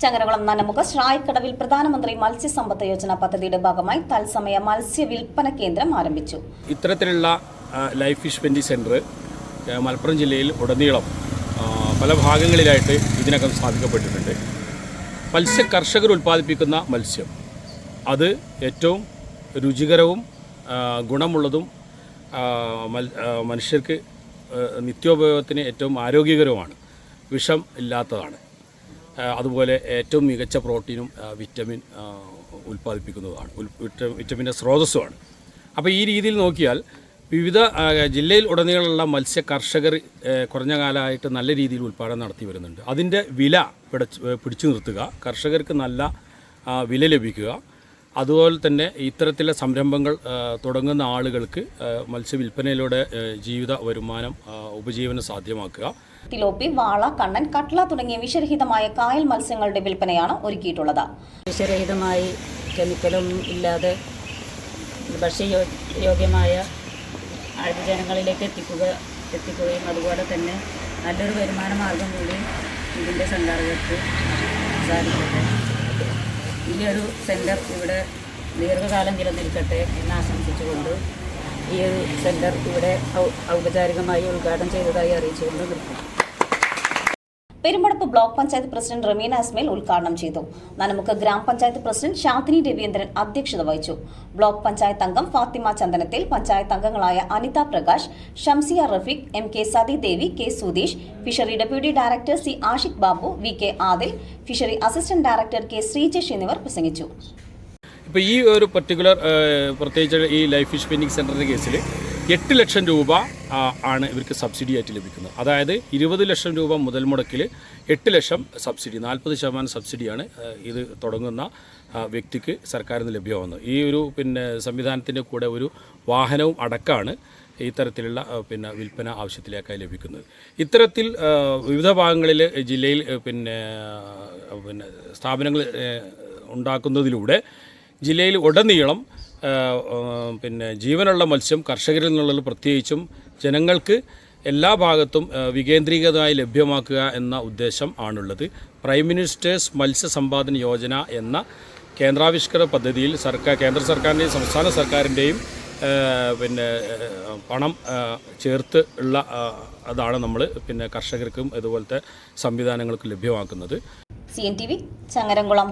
ചങ്ങരകുളം നന്നമുഖ ശ്രായക്കടവിൽ പ്രധാനമന്ത്രി മത്സ്യസമ്പദ് യോജന പദ്ധതിയുടെ ഭാഗമായി തത്സമയ മത്സ്യ വിൽപ്പന കേന്ദ്രം ആരംഭിച്ചു. ഇത്തരത്തിലുള്ള life fish vending centre Malappuram ജില്ലയിൽ ഉടനീളം പല ഭാഗങ്ങളിലായിട്ട് ഇതിനകം സ്ഥാപിക്കപ്പെട്ടിട്ടുണ്ട്. മത്സ്യ കർഷകർ ഉൽപ്പാദിപ്പിക്കുന്ന മത്സ്യം അത് ഏറ്റവും രുചികരവും ഗുണമുള്ളതും മനുഷ്യർക്ക് നിത്യോപയോഗത്തിന് ഏറ്റവും ആരോഗ്യകരവുമാണ്, വിഷം ഇല്ലാത്തതാണ്. അതുപോലെ ഏറ്റവും മികച്ച പ്രോട്ടീനും വിറ്റമിൻ ഉൽപ്പാദിപ്പിക്കുന്നതാണ്, വിറ്റമിൻ്റെ സ്രോതസ്സുമാണ്. അപ്പോൾ ഈ രീതിയിൽ നോക്കിയാൽ വിവിധ ജില്ലയിൽ ഉടനീളമുള്ള മത്സ്യ കർഷകർ കുറഞ്ഞ കാലമായിട്ട് നല്ല രീതിയിൽ ഉൽപ്പാദനം നടത്തി വരുന്നുണ്ട്. അതിൻ്റെ വില പിടിച്ചു നിർത്തുക, കർഷകർക്ക് നല്ല വില ലഭിക്കുക, അതുപോലെ തന്നെ ഇത്തരത്തിലുള്ള സംരംഭങ്ങൾ തുടങ്ങുന്ന ആളുകൾക്ക് മത്സ്യവില്പനയിലൂടെ ജീവിത വരുമാനം ഉപജീവനം സാധ്യമാക്കുക. തിലോപ്പി, വാള, കണ്ണൻ, കട്ട്ള തുടങ്ങിയ വിഷരഹിതമായ കായൽ മത്സ്യങ്ങളുടെ വിൽപ്പനയാണ് ഒരുക്കിയിട്ടുള്ളത്. വിഷരഹിതമായി കെമിക്കലൊന്നും ഇല്ലാതെ ഭക്ഷ്യയോഗ്യമായ ജനങ്ങളിലേക്ക് എത്തിക്കുകയും അതുപോലെ തന്നെ നല്ലൊരു വരുമാന മാർഗം കൂടി ഇതിൻ്റെ സംഘാടകർക്ക് സാധിക്കട്ടെ. ഈ ഒരു സെൻറ്റർ ഇവിടെ ദീർഘകാലം നിലനിൽക്കട്ടെ എന്ന് ആശംസിച്ചുകൊണ്ട് ഈ ഒരു സെൻറ്റർ ഇവിടെ ഔപചാരികമായി ഉദ്ഘാടനം ചെയ്തതായി അറിയിച്ചുകൊണ്ട് നിർത്തും. പെരുമ്പടപ്പ് ബ്ലോക്ക് പഞ്ചായത്ത് പ്രസിഡന്റ് റമീന ഇസ്മയിൽ ഉദ്ഘാടനം ചെയ്തു. നന്നമുക്ക് ഗ്രാമപഞ്ചായത്ത് പ്രസിഡന്റ് ഷാദിനി രവീന്ദ്രൻ അധ്യക്ഷത വഹിച്ചു. ബ്ലോക്ക് പഞ്ചായത്ത് അംഗം ഫാത്തിമ ചന്ദനത്തിൽ, പഞ്ചായത്ത് അംഗങ്ങളായ Anitha Prakash, Shamsiya Rafeeq, MK Sathidevi, K Sudheesh, fishery deputy director C Ashiq Babu, VK Adil, fishery assistant director K Sreejesh എന്നിവർ പ്രസംഗിച്ചു. ഇപ്പോൾ ഈ ഒരു പർട്ടിക്കുലർ പ്രത്യേകിച്ച് ഈ ലൈഫ് ഫിഷ് വെൻഡിങ് സെൻ്ററിൻ്റെ കേസിൽ 8 ലക്ഷം രൂപ ആണ് ഇവർക്ക് സബ്സിഡി ആയിട്ട് ലഭിക്കുന്നത്. അതായത് 20 ലക്ഷം രൂപ മുതൽ മുടക്കിൽ 8 ലക്ഷം സബ്സിഡി, 40% സബ്സിഡിയാണ് ഇത് തുടങ്ങുന്ന വ്യക്തിക്ക് സർക്കാരിൽ നിന്ന് ലഭ്യമാകുന്നത്. ഈ ഒരു സംവിധാനത്തിൻ്റെ കൂടെ ഒരു വാഹനവും അടക്കമാണ് ഇത്തരത്തിലുള്ള വിൽപ്പന ആവശ്യത്തിലേക്കായി ലഭിക്കുന്നത്. ഇത്തരത്തിൽ വിവിധ ഭാഗങ്ങളിൽ ജില്ലയിൽ സ്ഥാപനങ്ങൾ ഉണ്ടാക്കുന്നതിലൂടെ ജില്ലയിൽ ഉടനീളം ജീവനുള്ള മത്സ്യം കർഷകരിൽ നിന്നുള്ളത് പ്രത്യേകിച്ചും ജനങ്ങൾക്ക് എല്ലാ ഭാഗത്തും വികേന്ദ്രീകൃതമായി ലഭ്യമാക്കുക എന്ന ഉദ്ദേശം ആണുള്ളത്. പ്രൈം മിനിസ്റ്റേഴ്സ് മത്സ്യസമ്പാദന യോജന എന്ന കേന്ദ്രാവിഷ്കൃത പദ്ധതിയിൽ കേന്ദ്ര സർക്കാരിൻ്റെയും സംസ്ഥാന സർക്കാരിൻ്റെയും പണം ചേർത്ത് ഉള്ള അതാണ് നമ്മൾ കർഷകർക്കും ഇതുപോലത്തെ സംവിധാനങ്ങൾക്ക് ലഭ്യമാക്കുന്നത്. CNTV ചങ്ങരംകുളം.